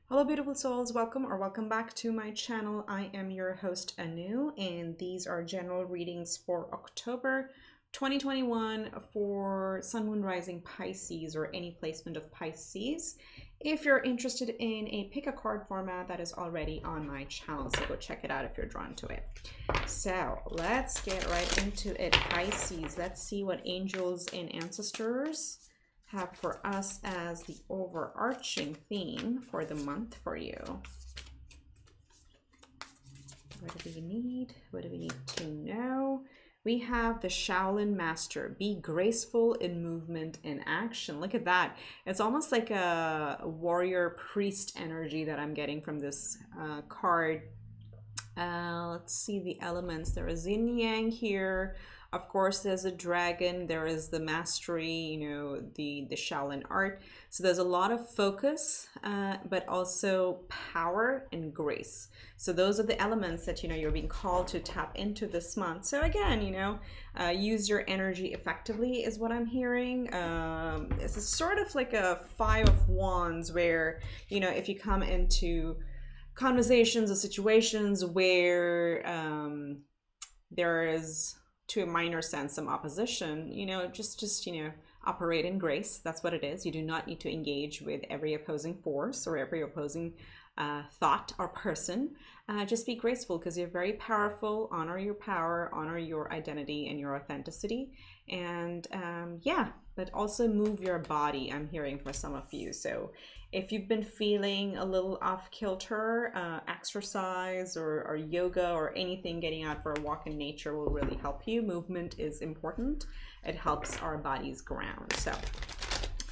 Hello beautiful souls, welcome or welcome back to my channel. I am your host Anu, and these are general readings for October 2021 for Sun, Moon, Rising Pisces, or any placement of Pisces. If you're interested in a pick a card format, that is already on my channel, so go check it out if you're drawn to it. So let's get right into it, Pisces. Let's see what angels and ancestors have for us as the overarching theme for the month for you. What do we need? What do we need to know? We have the Shaolin Master. Be graceful in movement and action. Look at that. It's almost like a warrior priest energy that I'm getting from this card. Let's see the elements. There is yin yang here. Of course, there's a dragon. There is the mastery, you know, the Shaolin art. So there's a lot of focus, but also power and grace. So those are the elements that, you know, you're being called to tap into this month. So again, you know, use your energy effectively is what I'm hearing. This is sort of like a Five of Wands where, you know, if you come into conversations or situations where there is, to a minor sense, some opposition, you know, just you know, operate in grace. That's what it is. You do not need to engage with every opposing force or every opposing thought or person. Just be graceful because you're very powerful. Honor your power, honor your identity and your authenticity, and yeah, but also move your body, I'm hearing for some of you. So if you've been feeling a little off kilter, exercise or yoga or anything, getting out for a walk in nature will really help you. Movement is important. It helps our bodies ground. So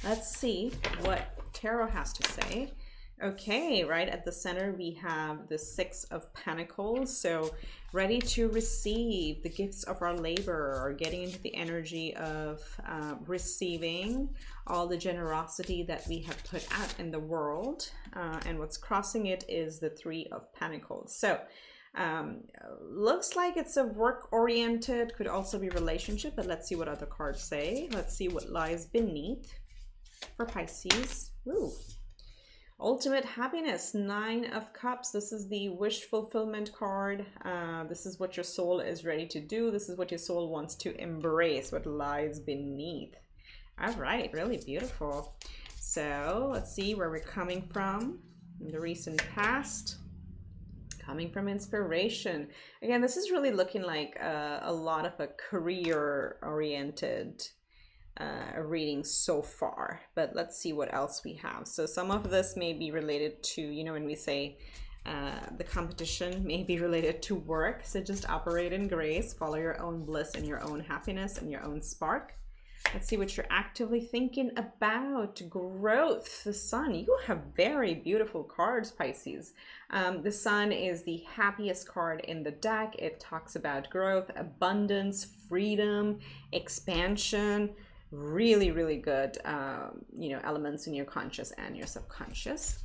let's see what tarot has to say. Okay, right at the center we have the Six of Pentacles. So ready to receive the gifts of our labor, or getting into the energy of receiving all the generosity that we have put out in the world. And what's crossing it is the Three of Pentacles. So looks like it's a work oriented, could also be relationship, but let's see what other cards say. Let's see what lies beneath for Pisces. Ooh. Ultimate happiness, Nine of Cups. This is the wish fulfillment card. This is what your soul is ready to do. This is what your soul wants to embrace, what lies beneath. All right, really beautiful. So let's see where we're coming from in the recent past. Coming from inspiration. Again, this is really looking like a lot of a career-oriented reading so far, but let's see what else we have. So some of this may be related to, you know, when we say the competition may be related to work. So just operate in grace, follow your own bliss and your own happiness and your own spark. Let's see what you're actively thinking about. Growth, the Sun. You have very beautiful cards, Pisces. The Sun is the happiest card in the deck. It talks about growth, abundance, freedom, expansion. Really, really good, you know, elements in your conscious and your subconscious.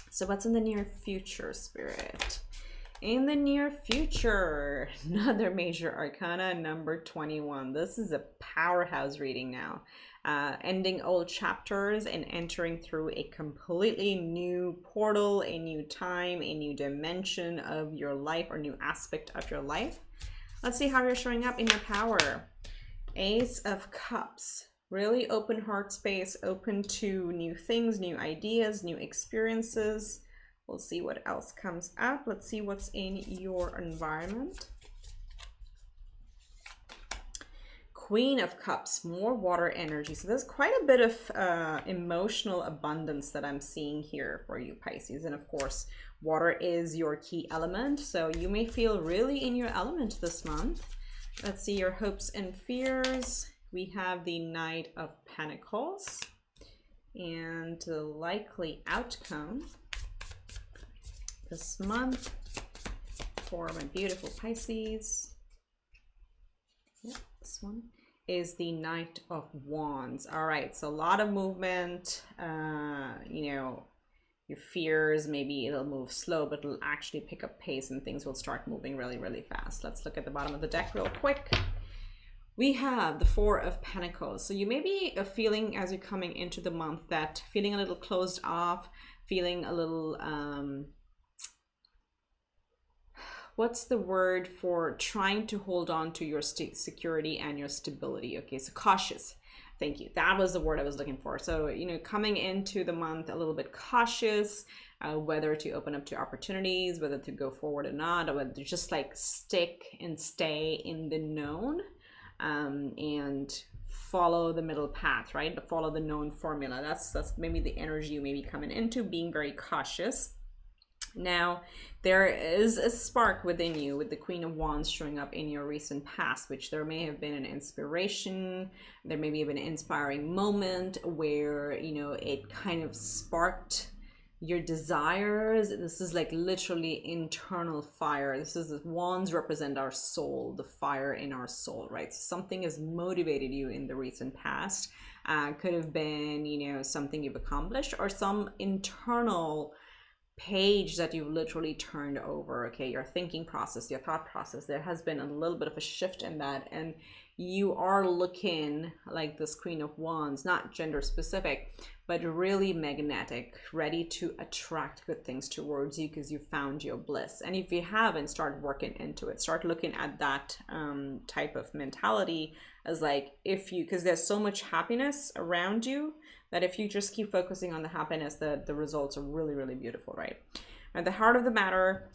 So what's in the near future, Spirit? In the near future, another major arcana, number 21. This is a powerhouse reading now. Ending old chapters and entering through a completely new portal, a new time, a new dimension of your life or new aspect of your life. Let's see how you're showing up in your power. Ace of Cups, really open heart space, open to new things, new ideas, new experiences. We'll see what else comes up. Let's see what's in your environment. Queen of Cups, more water energy. So there's quite a bit of emotional abundance that I'm seeing here for you, Pisces. And of course, water is your key element. So you may feel really in your element this month. Let's see your hopes and fears. We have the Knight of Pentacles and the likely outcome this month for my beautiful Pisces. Yep, this one is the Knight of Wands. All right, so a lot of movement, you know, your fears, maybe it'll move slow, but it'll actually pick up pace and things will start moving really, really fast. Let's look at the bottom of the deck real quick. We have the Four of Pentacles. So you may be feeling as you're coming into the month that feeling a little closed off, feeling a little what's the word for trying to hold on to your security and your stability? Okay, so cautious. Thank you. That was the word I was looking for. So, you know, coming into the month a little bit cautious, whether to open up to opportunities, whether to go forward or not, or whether to just like stick and stay in the known, and follow the middle path, right? Follow the known formula. That's maybe the energy you may be coming into, being very cautious. Now, there is a spark within you with the Queen of Wands showing up in your recent past, which there may have been an inspiration, there may have been an inspiring moment where, you know, it kind of sparked your desires. This is like literally internal fire. This is, wands represent our soul, the fire in our soul, right? So something has motivated you in the recent past. Could have been, you know, something you've accomplished or some internal page that you've literally turned over. Okay, your thinking process, your thought process, there has been a little bit of a shift in that, and you are looking like this Queen of Wands, not gender specific, but really magnetic, ready to attract good things towards you because you found your bliss. And if you haven't, start working into it, start looking at that type of mentality as like, if you, because there's so much happiness around you that if you just keep focusing on the happiness, the results are really, really beautiful, right? At the heart of the matter,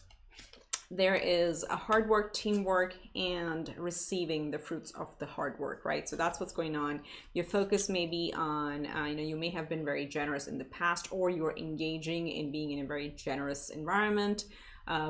there is a hard work, teamwork, and receiving the fruits of the hard work, right? So that's what's going on. Your focus may be on, you know, you may have been very generous in the past, or you're engaging in being in a very generous environment,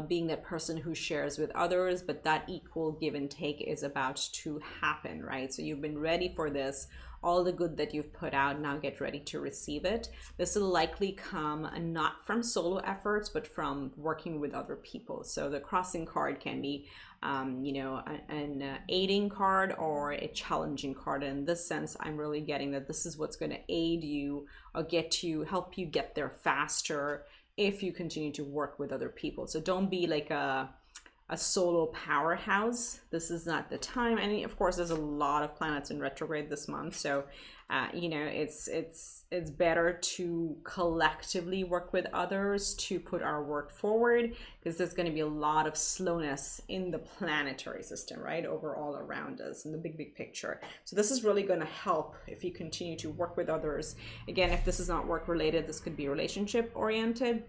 being that person who shares with others, but that equal give and take is about to happen, right? So you've been ready for this. All the good that you've put out, now get ready to receive it. This will likely come not from solo efforts, but from working with other people. So the crossing card can be, you know, an aiding card or a challenging card. And in this sense, I'm really getting that this is what's going to aid you or help you get there faster if you continue to work with other people. So don't be like a solo powerhouse. This is not the time. And of course, there's a lot of planets in retrograde this month. So, you know, it's better to collectively work with others to put our work forward, because there's going to be a lot of slowness in the planetary system, right? Overall around us in the big picture. So this is really going to help if you continue to work with others. Again, if this is not work related, this could be relationship oriented.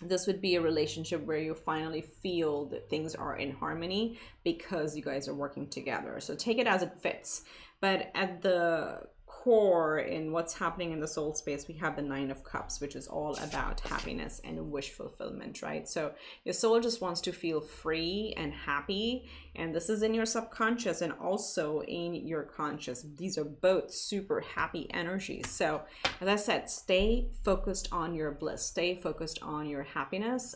This would be a relationship where you finally feel that things are in harmony because you guys are working together. So take it as it fits. But at the core, in what's happening in the soul space, we have the Nine of Cups, which is all about happiness and wish fulfillment, right? So your soul just wants to feel free and happy, and this is in your subconscious and also in your conscious. These are both super happy energies. So as I said, stay focused on your bliss, stay focused on your happiness.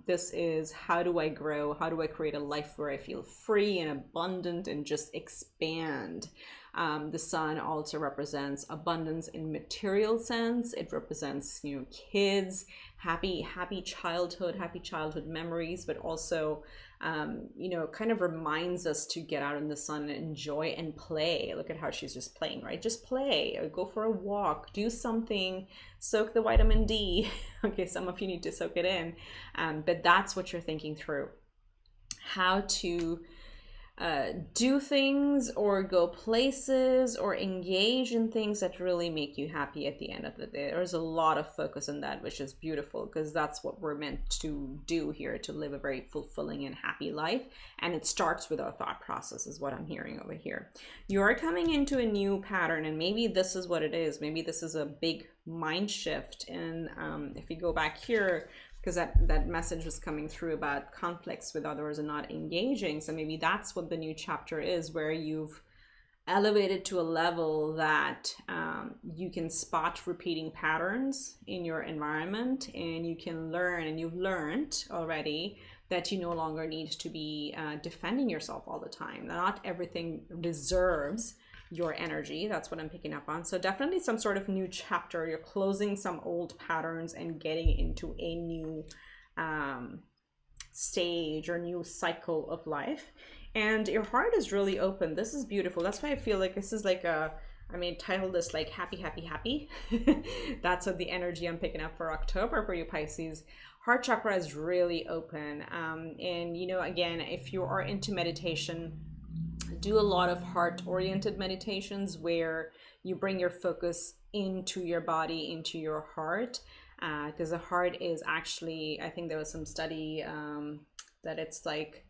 This is, how do I grow? How do I create a life where I feel free and abundant and just expand? The sun also represents abundance in material sense. It represents, you know, kids, happy childhood memories, but also, you know, kind of reminds us to get out in the sun and enjoy and play. Look at how she's just playing, right? Just play, or go for a walk, do something, soak the vitamin D. Okay, some of you need to soak it in, but that's what you're thinking through. How to do things or go places or engage in things that really make you happy at the end of the day. There's a lot of focus on that, which is beautiful, because that's what we're meant to do here, to live a very fulfilling and happy life. And it starts with our thought process, is what I'm hearing over here. You are coming into a new pattern, and maybe this is what it is. Maybe this is a big mind shift. And if you go back here, because that message was coming through about conflicts with others and not engaging. So maybe that's what the new chapter is, where you've elevated to a level that you can spot repeating patterns in your environment, and you can learn, and you've learned already that you no longer need to be defending yourself all the time. Not everything deserves your energy. That's what I'm picking up on. So definitely some sort of new chapter. You're closing some old patterns and getting into a new stage or new cycle of life. And your heart is really open. This is beautiful. That's why I feel like this is like a I mean, title this like happy, happy, happy. That's what the energy I'm picking up for October for you Pisces. Heart chakra is really open. And, you know, again, if you are into meditation, do a lot of heart-oriented meditations where you bring your focus into your body, into your heart, because the heart is actually, I think there was some study that it's like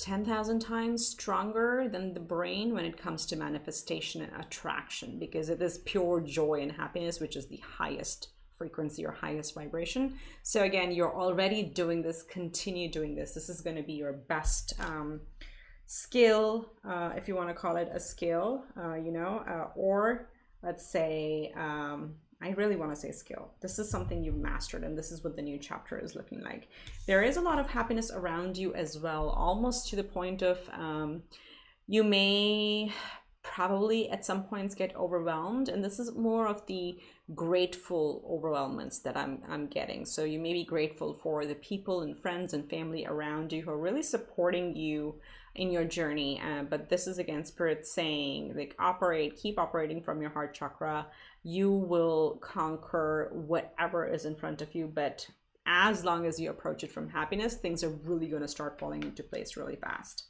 10,000 times stronger than the brain when it comes to manifestation and attraction, because it is pure joy and happiness, which is the highest frequency or highest vibration. So again, you're already doing this, continue doing this. This is going to be your best skill, if you want to call it a skill, you know, or let's say, I really want to say skill. This is something you've mastered, and this is what the new chapter is looking like. There is a lot of happiness around you as well, almost to the point of you may probably at some points get overwhelmed, and this is more of the grateful overwhelments that I'm getting. So you may be grateful for the people and friends and family around you who are really supporting you in your journey, but this is again Spirit saying like keep operating from your heart chakra. You will conquer whatever is in front of you, but as long as you approach it from happiness, things are really going to start falling into place really fast.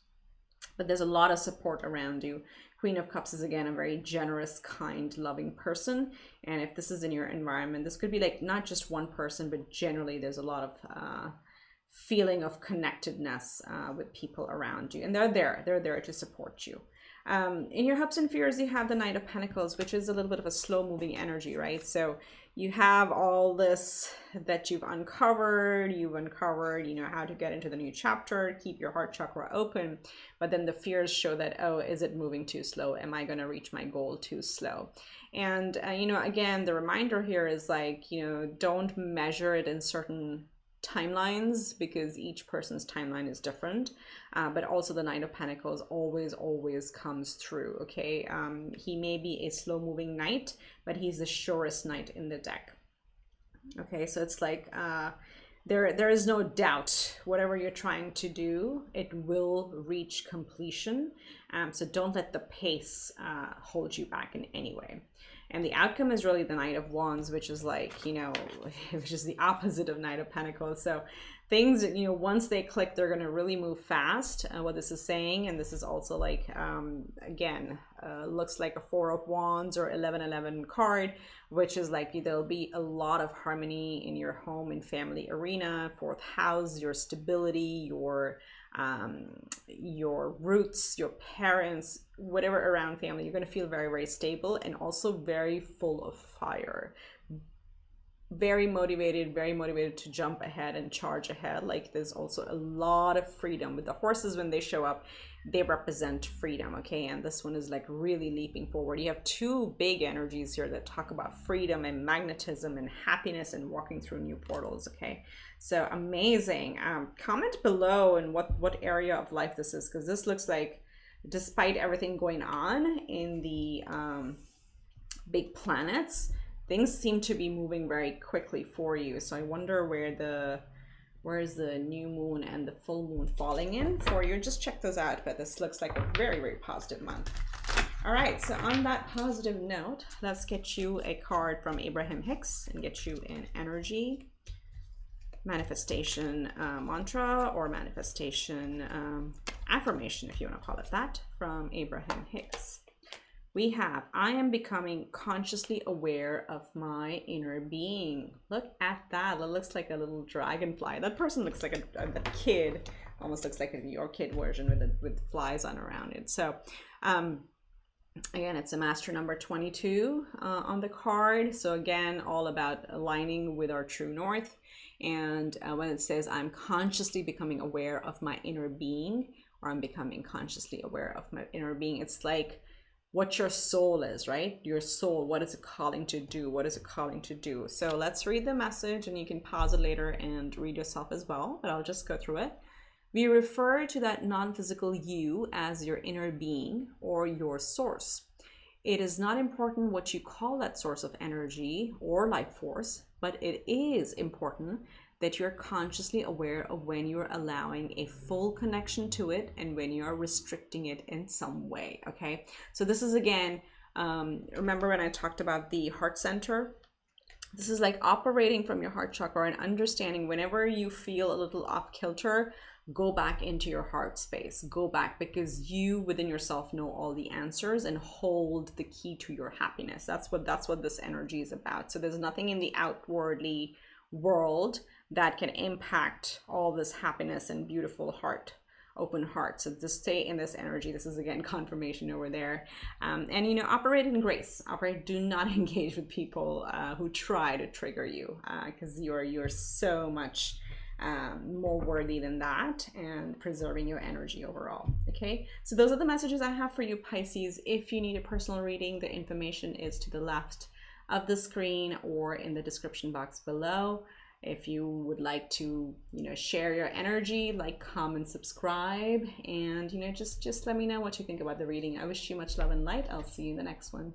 But there's a lot of support around you. Queen of Cups is again a very generous, kind, loving person, and if this is in your environment, this could be like not just one person, but generally there's a lot of feeling of connectedness with people around you, and they're there to support you. In your hopes and fears, you have the Knight of Pentacles, which is a little bit of a slow moving energy, right? So you have all this that you've uncovered, you know, how to get into the new chapter, keep your heart chakra open, but then the fears show that, oh, is it moving too slow? Am I going to reach my goal too slow? And, you know, again, the reminder here is like, you know, don't measure it in certain timelines, because each person's timeline is different, but also the Knight of Pentacles always comes through. Okay, he may be a slow moving knight, but he's the surest knight in the deck. Okay, so it's like there is no doubt whatever you're trying to do, it will reach completion. So don't let the pace hold you back in any way. And the outcome is really the Knight of Wands, which is like, you know, which is the opposite of Knight of Pentacles. So things, you know, once they click, they're going to really move fast, what this is saying. And this is also like, again, looks like a Four of Wands or 1111 card, which is like there'll be a lot of harmony in your home and family arena, fourth house, your stability, your roots, your parents, whatever around family. You're going to feel very, very stable and also very full of fire, very motivated to jump ahead and charge ahead. Like there's also a lot of freedom with the horses. When they show up, they represent freedom. Okay, and this one is like really leaping forward. You have two big energies here that talk about freedom and magnetism and happiness and walking through new portals. Okay, so amazing. Comment below and what area of life this is, because this looks like, despite everything going on in the big planets, things seem to be moving very quickly for you. So I wonder where's the new moon and the full moon falling in for you. Just check those out, but this looks like a very, very positive month. All right, so on that positive note, let's get you a card from Abraham Hicks and get you an energy manifestation mantra or manifestation affirmation, if you want to call it that, from Abraham Hicks. We have, I am becoming consciously aware of my inner being. Look at that. It looks like a little dragonfly. That person looks like a kid. Almost looks like your kid version with flies on around it. So again, it's a master number 22 on the card. So again, all about aligning with our true north. And when it says I'm consciously becoming aware of my inner being, or I'm becoming consciously aware of my inner being, it's like what your soul is, right? Your soul, what is it calling to do? What is it calling to do? So let's read the message, and you can pause it later and read yourself as well, but I'll just go through it. We refer to that non-physical you as your inner being or your source. It is not important what you call that source of energy or life force, but it is important that you're consciously aware of when you're allowing a full connection to it and when you're restricting it in some way. Okay, so this is again Remember when I talked about the heart center? This is like operating from your heart chakra and understanding whenever you feel a little off kilter, go back into your heart space. Go back, because you within yourself know all the answers and hold the key to your happiness. That's what this energy is about. So there's nothing in the outwardly world that can impact all this happiness and beautiful heart, open heart. So just stay in this energy. This is again confirmation over there. And you know, operate in grace. Do not engage with people who try to trigger you, because you're so much more worthy than that, and preserving your energy overall. Okay, so those are the messages I have for you, Pisces. If you need a personal reading, the information is to the left of the screen or in the description box below. If you would like to, you know, share your energy, like, comment, subscribe, and, you know, just let me know what you think about the reading. I wish you much love and light. I'll see you in the next one.